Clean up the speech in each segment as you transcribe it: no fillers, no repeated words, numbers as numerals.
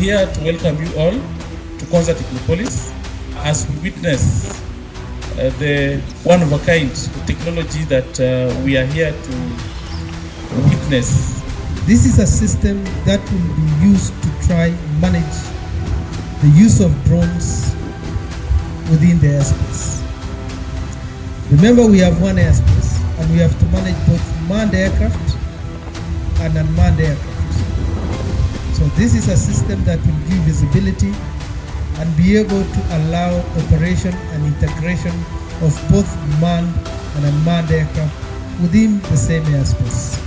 here to welcome you all to Konza Technopolis as we witness the one-of-a-kind technology that we are here to witness. This is a system that will be used to try manage the use of drones within the airspace. Remember, we have one airspace and we have to manage both manned aircraft and unmanned aircraft. So this is a system that will give visibility and be able to allow operation and integration of both manned and unmanned aircraft within the same airspace.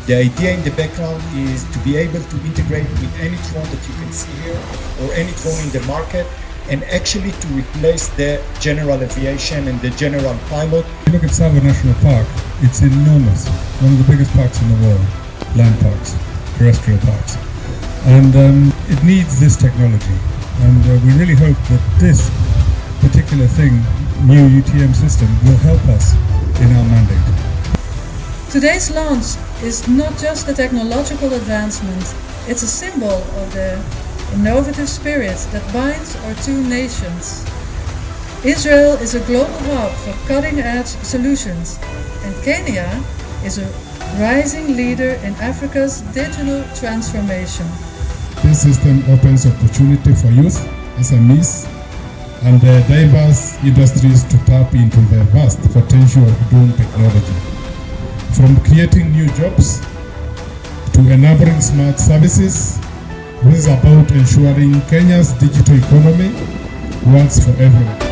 The idea in the background is to be able to integrate with any drone that you can see here or any drone in the market, and actually to replace the general aviation and the general pilot. If you look at Tsavo National Park, it's enormous, one of the biggest parks in the world, land parks, terrestrial parks. And it needs this technology, and we really hope that this particular thing, new UTM system, will help us in our mandate. Today's launch is not just a technological advancement, it's a symbol of the innovative spirit that binds our two nations. Israel is a global hub for cutting-edge solutions, and Kenya is a rising leader in Africa's digital transformation. This system opens opportunity for youth, SMEs, and diverse industries to tap into the vast potential of drone technology. From creating new jobs to enabling smart services, this is about ensuring Kenya's digital economy works for everyone.